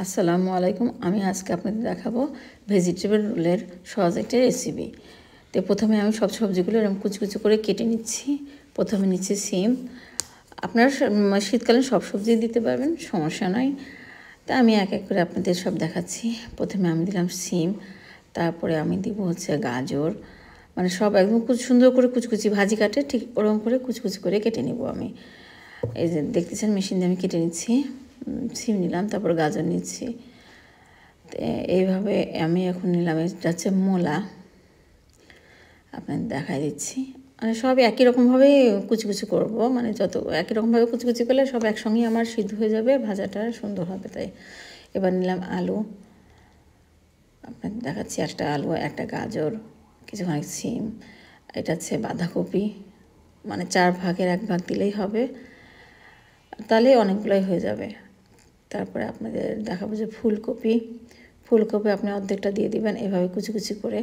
আসসালামু আলাইকুম। আমি আজকে আপনাদের দেখাবো ভেজিটেবল রোলের সহজ একটা রেসিপি। তো প্রথমে আমি সব সবজিগুলো এরকম কুচি কুচি করে কেটে নিচ্ছি। প্রথমে নিচ্ছি সিম। আপনারা শীতকালীন সব সবজি দিতে পারবেন, সমস্যা নয়। তা আমি এক এক করে আপনাদের সব দেখাচ্ছি। প্রথমে আমি দিলাম সিম, তারপরে আমি দিব হচ্ছে গাজর, মানে সব একদম খুব সুন্দর করে কুচকুচি ভাজি কাটে ঠিক ওরকম করে কুচকুচি করে কেটে নিব আমি। এই যে দেখতেছেন মেশিন দিয়ে আমি কেটে নিচ্ছি। সিম নিলাম, তারপর গাজর নিচ্ছি। এইভাবে আমি এখন নিলাম, এটা হচ্ছে মূলা, আপনাদের দেখাই দিচ্ছি। মানে সব একই রকমভাবেই কুচি করব, মানে যত একই রকমভাবে কুচি করলে সব একসঙ্গেই আমার সিদ্ধ হয়ে যাবে, ভাজাটা সুন্দর হবে। তাই এবার নিলাম আলু, আপনাদের দেখাচ্ছি একটা আলু, একটা গাজর, কিছুক্ষণ সিম, এটা হচ্ছে বাঁধাকপি, মানে 4 ভাগের 1 ভাগ দিলেই হবে, তাহলে অনেকগুলোই হয়ে যাবে। তারপরে আপনাদের দেখাবো যে ফুলকপি আপনি অর্ধেকটা দিয়ে দিবেন এভাবে কুচি করে,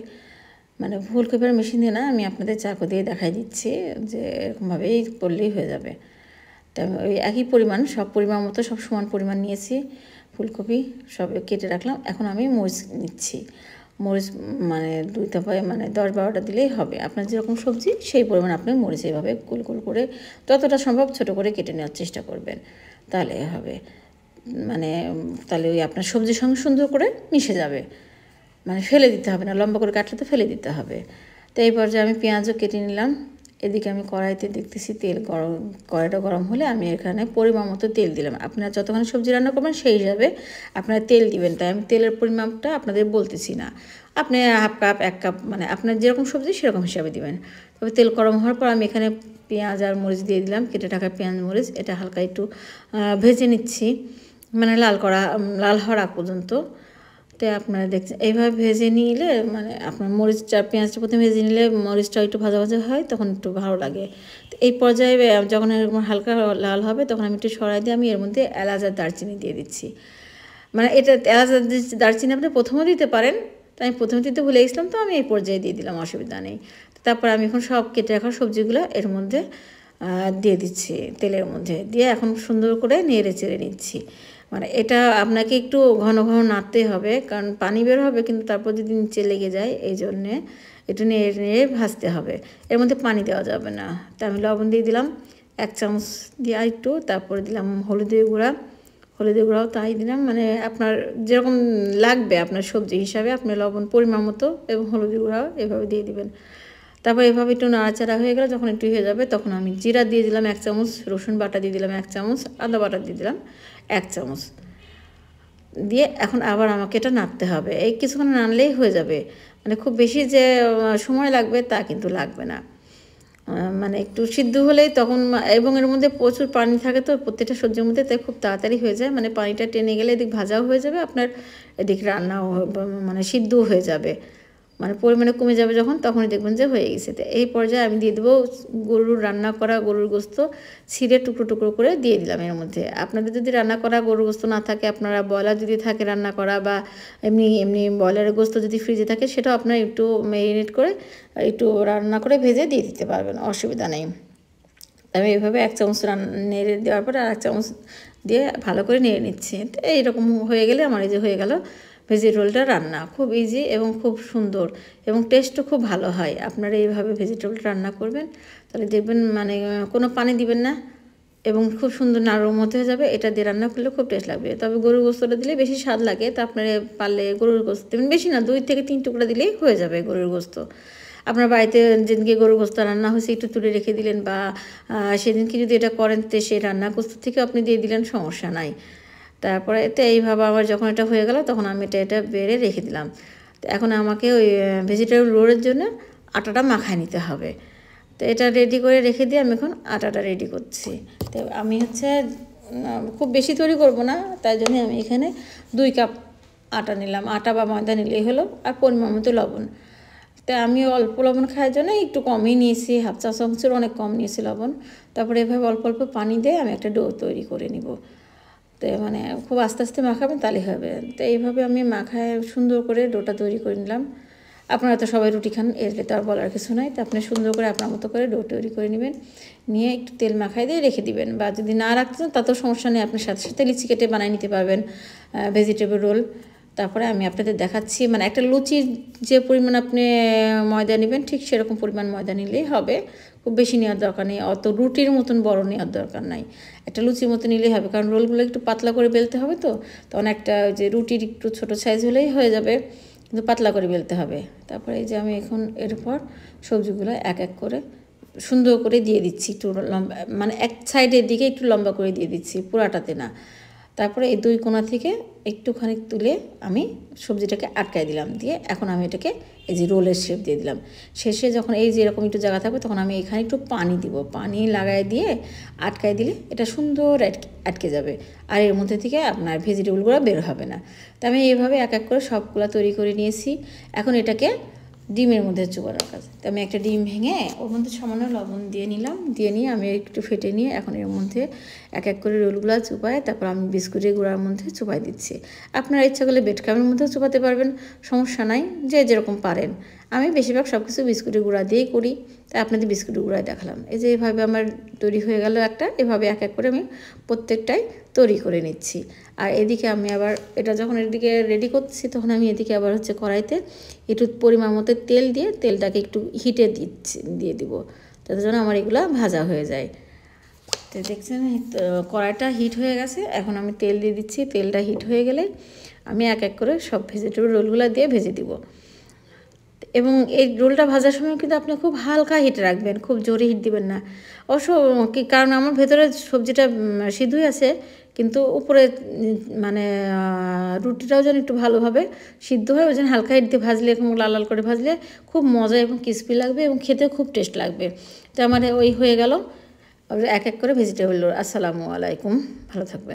মানে ফুলকপির মেশিন দিয়ে না, আমি আপনাদের চাকু দিয়ে দেখাই দিচ্ছি যে এরকমভাবেই করলেই হয়ে যাবে। তো আমি ওই একই পরিমাণ, সব পরিমাণ মতো সব সমান পরিমাণ নিয়েছি। ফুলকপি সব কেটে রাখলাম। এখন আমি মরিচ নিচ্ছি। মরিচ মানে 2টা মানে 10-12টা দিলেই হবে। আপনার যেরকম সবজি সেই পরিমাণ আপনি মরিচ এইভাবে গোল করে যতটা সম্ভব ছোটো করে কেটে নেওয়ার চেষ্টা করবেন, তাহলে হবে। মানে তাহলে ওই আপনার সবজির সঙ্গে সুন্দর করে মিশে যাবে, মানে ফেলে দিতে হবে না, লম্বা করে কাটলে তো ফেলে দিতে হবে। তো এই পর্যায়ে আমি পেঁয়াজও কেটে নিলাম। এদিকে আমি কড়াইতে দেখতেছি তেল গরম, কড়াইটা গরম হলে আমি এখানে পরিমাণ মতো তেল দিলাম। আপনারা যতক্ষণ সবজি রান্না করবেন সেই হিসাবে আপনারা তেল দিবেন, তাই আমি তেলের পরিমাপটা আপনাদের বলতেছি না। আপনি 1/2 কাপ 1 কাপ, মানে আপনার যেরকম সবজি সেরকম হিসাবে দিবেন। তবে তেল গরম হওয়ার পর আমি এখানে পেঁয়াজ আর মরিচ দিয়ে দিলাম, কেটে রাখা পেঁয়াজ মরিচ, এটা হালকা একটু ভেজে নিচ্ছি, মানে লাল হওয়ার আগ পর্যন্ত। তো আপনারা দেখছেন এইভাবে ভেজে নিলে, মানে আপনার মরিচটা পেঁয়াজটা প্রথমে ভেজে নিলে মরিচটা একটু ভাজা হয়, তখন একটু ভালো লাগে। তো এই পর্যায়ে যখন এরকম হালকা লাল হবে তখন আমি একটু সরাই দিয়ে আমি এর মধ্যে এলাচ আর দারচিনি দিয়ে দিচ্ছি। মানে এটা এলাচ আর দারচিনি আপনি প্রথমেও দিতে পারেন, তো আমি প্রথমে দিতে ভুলে গেছিলাম, তো আমি এই পর্যায়ে দিয়ে দিলাম, অসুবিধা নেই। তারপর আমি এখন সব কেটে রাখা সবজিগুলো এর মধ্যে দিয়ে দিচ্ছি, তেলের মধ্যে দিয়ে এখন সুন্দর করে নেড়ে চেড়ে নিচ্ছি। মানে এটা আপনাকে একটু ঘন নাড়তে হবে, কারণ পানি বের হবে, কিন্তু তারপর যদি নিচে লেগে যায়, এই জন্যে একটু নেড়ে ভাজতে হবে। এর মধ্যে পানি দেওয়া যাবে না। তা আমি লবণ দিয়ে দিলাম 1 চামচ দিয়ে একটু, তারপরে দিলাম হলুদের গুঁড়াও তাই দিলাম, মানে আপনার যেরকম লাগবে আপনার সবজি হিসাবে আপনি লবণ পরিমাণ মতো এবং হলুদের গুঁড়াও এভাবে দিয়ে দিবেন। তারপর এভাবে একটু নাড়াচাড়া হয়ে গেলে, যখন একটু হয়ে যাবে, তখন আমি জিরা দিয়ে দিলাম 1 চামচ, রসুন বাটা দিয়ে দিলাম 1 চামচ, আদা বাটা দিয়ে দিলাম 1 চামচ দিয়ে এখন আবার আমাকে এটা নাড়তে হবে। এই কিছুক্ষণ নাড়লেই হয়ে যাবে, মানে খুব বেশি যে সময় লাগবে তা কিন্তু লাগবে না। মানে একটু সিদ্ধ হলেই তখন, এবং এর মধ্যে প্রচুর পানি থাকে তো প্রত্যেকটা সবজির মধ্যে, তাই খুব তাড়াতাড়ি হয়ে যায়। মানে পানিটা টেনে গেলে এদিক ভাজাও হয়ে যাবে আপনার, এদিক রান্নাও মানে সিদ্ধও হয়ে যাবে, মানে পরিমাণে কমে যাবে যখন, তখনই দেখবেন যে হয়ে গেছে। তো এই পর্যায়ে আমি দিয়ে দেবো রান্না করা গরুর গোস্ত, ছিঁড়ে টুকরো করে দিয়ে দিলাম এর মধ্যে। আপনাদের যদি রান্না করা গরুর গোস্ত না থাকে, আপনারা ব্রয়লার যদি থাকে রান্না করা, বা এমনি ব্রয়লারের গোস্ত যদি ফ্রিজে থাকে, সেটাও আপনারা একটু ম্যারিনেট করে একটু রান্না করে ভেজে দিয়ে দিতে পারবেন, অসুবিধা নেই। আমি এইভাবে 1 চামচ নেড়ে দেওয়ার পরে আর 1 চামচ দিয়ে ভালো করে নেড়ে নিচ্ছি। তো এইরকম হয়ে গেলে আমার এই যে হয়ে গেল ভেজিটেবলটা রান্না। খুব ইজি এবং খুব সুন্দর, এবং টেস্টও খুব ভালো হয়। আপনারা এইভাবে ভেজিটেবলটা রান্না করবেন, তাহলে দেখবেন মানে কোনো পানি দিবেন না, এবং খুব সুন্দর নাড়ুর মতো হয়ে যাবে। এটা দিয়ে রান্না করলে খুব টেস্ট লাগবে। তবে গরুর গোস্তটা দিলে বেশি স্বাদ লাগে, তো আপনারা পারলে গরুর গোস্ত দেবেন, বেশি না, 2 থেকে 3 টুকরা দিলেই হয়ে যাবে গরুর গোস্ত। আপনার বাড়িতে যেদিনকে গরুর গোস্ত রান্না হয়েছে একটু তুলে রেখে দিলেন, বা সেদিনকে যদি এটা করেন তো সেই রান্না গোস্ত থেকে আপনি দিয়ে দিলেন, সমস্যা নাই। তারপরে এতে এইভাবে আবার যখন এটা হয়ে গেল, তখন আমি এটা বেড়ে রেখে দিলাম। তো এখন আমাকে ওই ভেজিটেবল রোলের জন্য আটাটা মাখায় নিতে হবে। তো এটা রেডি করে রেখে দিয়ে আমি এখন আটাটা রেডি করছি। তো আমি হচ্ছে খুব বেশি তৈরি করব না, তাই জন্য আমি এখানে 2 কাপ আটা নিলাম। আটা বা ময়দা নিলেই হলো, আর পরিমাণ মতো লবণ। তো আমি অল্প লবণ খাওয়ার জন্য একটু কমই নিয়েছি, 1/2 চা চামচের অনেক কম নিয়েছি লবণ। তারপরে এভাবে অল্প পানি দিয়ে আমি একটা ডো তৈরি করে নিব। তো মানে খুব আস্তে মাখাবেন, তাহলে হবে। তো এইভাবে আমি মাখায় সুন্দর করে ডোটা তৈরি করে নিলাম। আপনারা তো সবাই রুটি খান, এর তো আর বলার কিছু নাই। তো আপনি সুন্দর করে আপনার মতো করে ডো তৈরি করে নেবেন, নিয়ে একটু তেল মাখাই দিয়ে রেখে দিবেন, বা যদি না রাখতে চান তাতেও সমস্যা নেই, আপনি সাথে সাথে লিচি কেটে বানিয়ে নিতে পারবেন ভেজিটেবল রোল। তারপরে আমি আপনাদের দেখাচ্ছি, মানে একটা লুচির যে পরিমাণ আপনি ময়দা নেবেন ঠিক সেরকম পরিমাণ ময়দা নিলেই হবে, খুব বেশি নেওয়ার দরকার নেই, অত রুটির মতন বড় নেওয়ার দরকার নাই, একটা লুচির মতো নিলেই হবে, কারণ রোলগুলো একটু পাতলা করে বেলতে হবে, তো তখন একটা যে রুটির একটু ছোটো সাইজ হলেই হয়ে যাবে, কিন্তু পাতলা করে বেলতে হবে। তারপরে এই যে আমি এখন এরপর সবজিগুলো এক এক করে সুন্দর করে দিয়ে দিচ্ছি, একটু লম্বা, মানে এক সাইডের দিকে একটু লম্বা করে দিয়ে দিচ্ছি, পুরাটাতে না। তারপরে এই দুই কোণা থেকে একটুখানি তুলে আমি সবজিটাকে আটকাই দিলাম, দিয়ে এখন আমি এটাকে এই যে রোলের শেপ দিয়ে দিলাম। শেষে যখন এই যে এরকম একটু জায়গা থাকবে তখন আমি এখানে একটু পানি দিব, পানি লাগাই দিয়ে আটকাই দিলে এটা সুন্দর আটকে যাবে, আর এর মধ্যে থেকে আপনার ভেজিটেবলগুলো বের হবে না। তো আমি এইভাবে এক এক করে সবগুলো তৈরি করে নিয়েছি। এখন এটাকে ডিমের মধ্যে চুবানোর কাজ। তো আমি একটা ডিম ভেঙে ওর মধ্যে সামান্য লবণ দিয়ে নিলাম, দিয়ে নিয়ে আমি একটু ফেটে নিয়ে এখন এর মধ্যে এক এক করে রোলগুলো চুপায়, তারপর আমি বিস্কুটের গুঁড়ার মধ্যে চুপাই দিচ্ছি। আপনারা ইচ্ছা করলে বেডক্রামের মধ্যেও চুপাতে পারবেন, সমস্যা নাই, যে যেরকম পারেন। আমি বেশিরভাগ সব কিছু বিস্কুটের গুঁড়া দিয়েই করি, তাই আপনাদের বিস্কুটের গুঁড়ায় দেখালাম। এই যে এভাবে আমার তৈরি হয়ে গেল একটা, এভাবে এক এক করে আমি প্রত্যেকটাই তৈরি করে নিচ্ছি। আর এদিকে আমি আবার এটা যখন এদিকে রেডি করছি তখন আমি এদিকে আবার হচ্ছে কড়াইতে একটু পরিমাণ মতো তেল দিয়ে তেলটাকে একটু হিটে দিয়ে দিব, তাতে যেন আমার এগুলো ভাজা হয়ে যায়। তো দেখছেন কড়াইটা হিট হয়ে গেছে, এখন আমি তেল দিয়ে দিচ্ছি। তেলটা হিট হয়ে গেলে আমি এক এক করে সব ভেজিটেবল রোলগুলো দিয়ে ভেজে দিব। এবং এই রোলটা ভাজার সময় কিন্তু আপনি খুব হালকা হিটে রাখবেন, খুব জোরে হিট দিবেন না। অবশ্য কি, কারণ আমার ভেতরে সবজিটা সিদ্ধই আছে, কিন্তু উপরে মানে রুটিটাও যেন একটু ভালোভাবে সিদ্ধ হয়, ওই জন্য হালকা হিট দিয়ে ভাজলে, এবং লাল লাল করে ভাজলে খুব মজা এবং ক্রিস্পি লাগবে এবং খেতে খুব টেস্ট লাগবে। তো আমার ওই হয়ে গেল এক এক করে ভেজিটেবল রোল। আসসালামু আলাইকুম, ভালো থাকবেন।